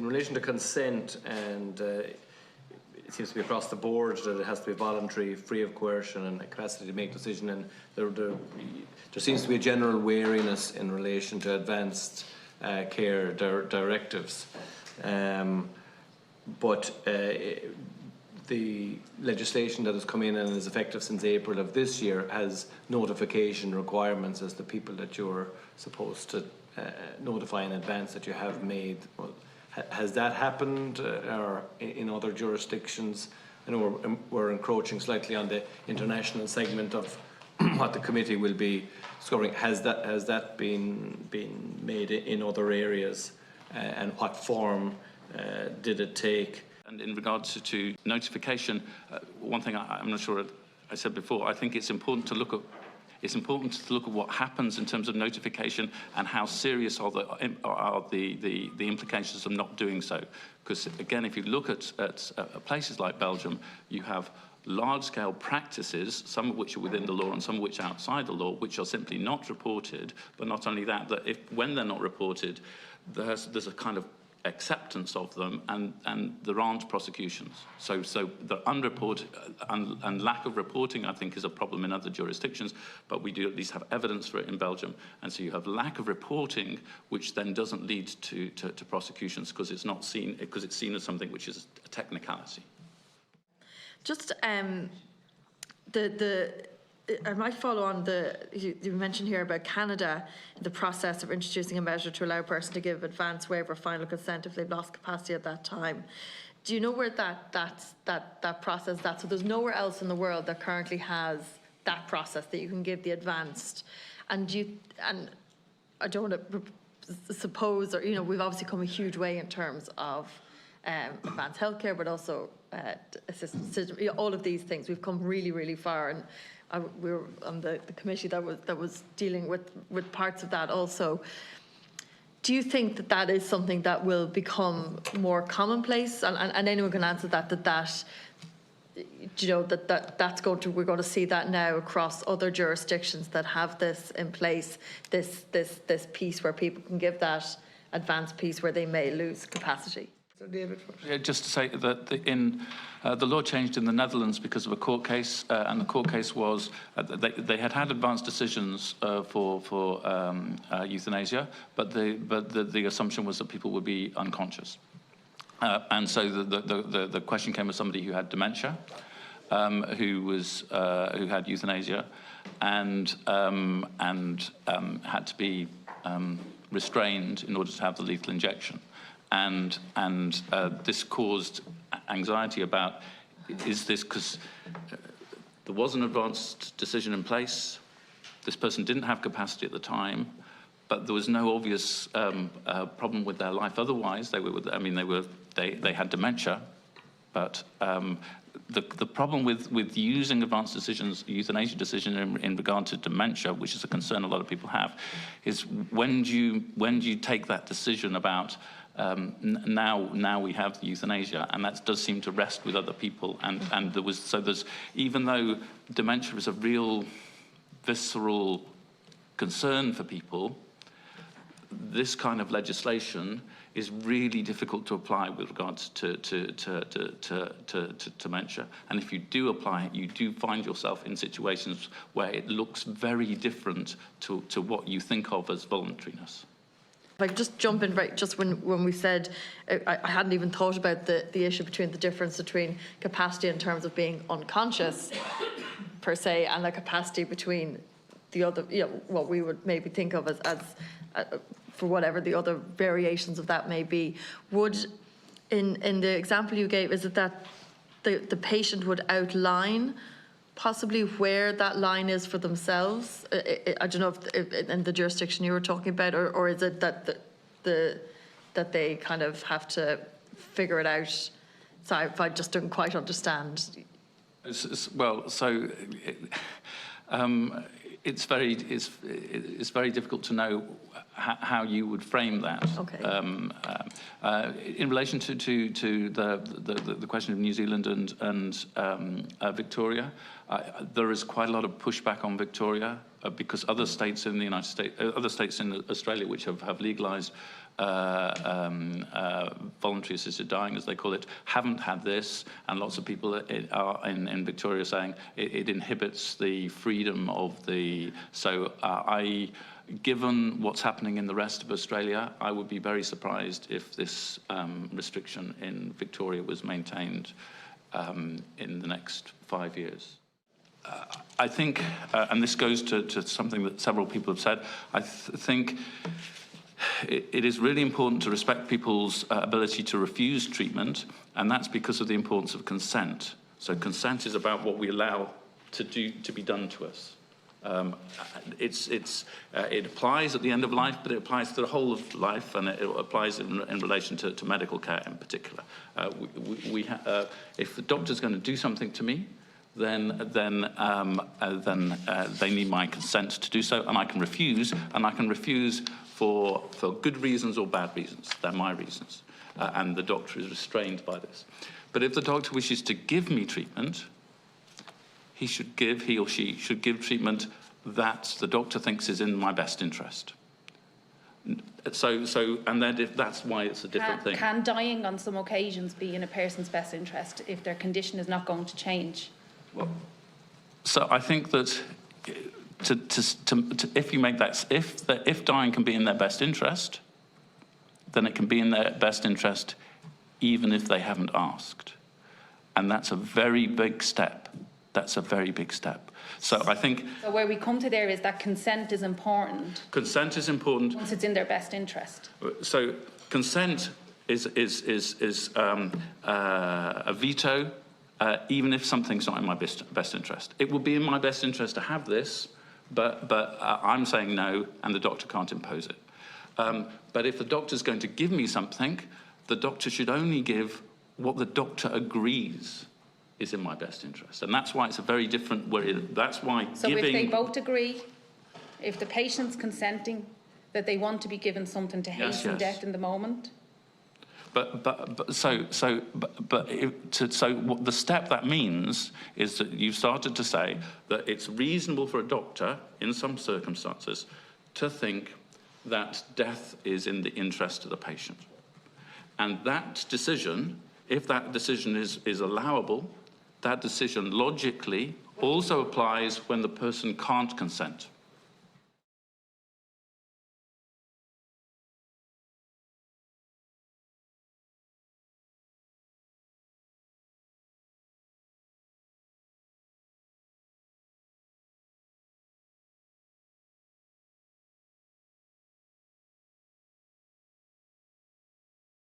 in relation to consent, and it seems to be across the board that it has to be voluntary, free of coercion, and a capacity to make decision. And there seems to be a general wariness in relation to advanced care directives. But the legislation that has come in and is effective since April of this year has notification requirements as the people that you're supposed to notify in advance that you have made. Well, has that happened or in other jurisdictions? I know we're encroaching slightly on the international segment of what the committee will be discovering. Has that been made in other areas, and what form did it take? And in regards to notification, one thing I'm not sure I said before, I think it's important to look at what happens in terms of notification and how serious are the implications of not doing so. Because again, if you look at places like Belgium, you have large-scale practices, some of which are within the law and some of which are outside the law, which are simply not reported. But not only that, when they're not reported, there's a kind of acceptance of them, and there aren't prosecutions. So the unreported and lack of reporting, I think, is a problem in other jurisdictions, but we do at least have evidence for it in Belgium. And so you have lack of reporting, which then doesn't lead to prosecutions because it's seen as something which is a technicality. Just I might follow on you mentioned here about Canada, the process of introducing a measure to allow a person to give advance waiver of final consent if they've lost capacity at that time. Do you know where that process, so there's nowhere else in the world that currently has that process that you can give the advanced, and I don't want to suppose, or we've obviously come a huge way in terms of advanced healthcare, but also assistance system, all of these things. We've come really, really far, and we were on the committee that was dealing with parts of that also. Do you think that is something that will become more commonplace? And anyone can answer that we're going to see that now across other jurisdictions that have this in place, this piece where people can give that advanced piece where they may lose capacity. David? Yeah, just to say that the law changed in the Netherlands because of a court case, and the court case was they had advanced decisions for euthanasia, but the assumption was that people would be unconscious, and so the question came as somebody who had dementia, who had euthanasia, and had to be restrained in order to have the lethal injection. And this caused anxiety about, is this because there was an advanced decision in place, this person didn't have capacity at the time, but there was no obvious problem with their life otherwise. They had dementia, but the problem with using advanced decisions, euthanasia decision in regard to dementia, which is a concern a lot of people have, is when do you take that decision about now we have the euthanasia, and that does seem to rest with other people, and there's even though dementia is a real visceral concern for people, this kind of legislation is really difficult to apply with regards to dementia. And if you do apply it, you do find yourself in situations where it looks very different to what you think of as voluntariness. If I could just jump in, right, just when we said, I hadn't even thought about the issue between the difference between capacity in terms of being unconscious, per se, and the capacity between the other, what we would maybe think of as for whatever the other variations of that may be. Would, in the example you gave, is it that the patient would outline possibly where that line is for themselves? I don't know if in the jurisdiction you were talking about, or is it that they kind of have to figure it out? Sorry if I just don't quite understand. Well, so it's very difficult to know how you would frame that. Okay. In relation to the question of New Zealand and Victoria, there is quite a lot of pushback on Victoria because other states in the United States, other states in Australia which have legalised voluntary assisted dying, as they call it, haven't had this, and lots of people are in Victoria saying it inhibits the freedom of the. So given what's happening in the rest of Australia, I would be very surprised if this restriction in Victoria was maintained in the next 5 years. I think, and this goes to something that several people have said, I think it is really important to respect people's ability to refuse treatment, and that's because of the importance of consent. So consent is about what we allow to be done to us. It applies at the end of life, but it applies to the whole of life, and it applies in relation to medical care in particular. If the doctor's going to do something to me, then they need my consent to do so, and I can refuse, for good reasons or bad reasons. They're my reasons, and the doctor is restrained by this. But if the doctor wishes to give me treatment, he or she should give treatment that the doctor thinks is in my best interest. And then that's why it's a different thing. Can dying on some occasions be in a person's best interest if their condition is not going to change? Well, so I think that if you make that, if dying can be in their best interest, then it can be in their best interest even if they haven't asked. And that's a very big step. That's a very big step. So I think... So where we come to there is that consent is important. Consent is important. Once it's in their best interest. So consent is a veto, even if something's not in my best interest. It would be in my best interest to have this, but I'm saying no, and the doctor can't impose it. But if the doctor's going to give me something, the doctor should only give what the doctor agrees is in my best interest. And that's why it's a very different way. That's why so if they both agree, if the patient's consenting that they want to be given something to hasten death in the moment. So what the step that means is that you've started to say that it's reasonable for a doctor in some circumstances to think that death is in the interest of the patient. And that decision, if that decision is allowable, that decision logically also applies when the person can't consent.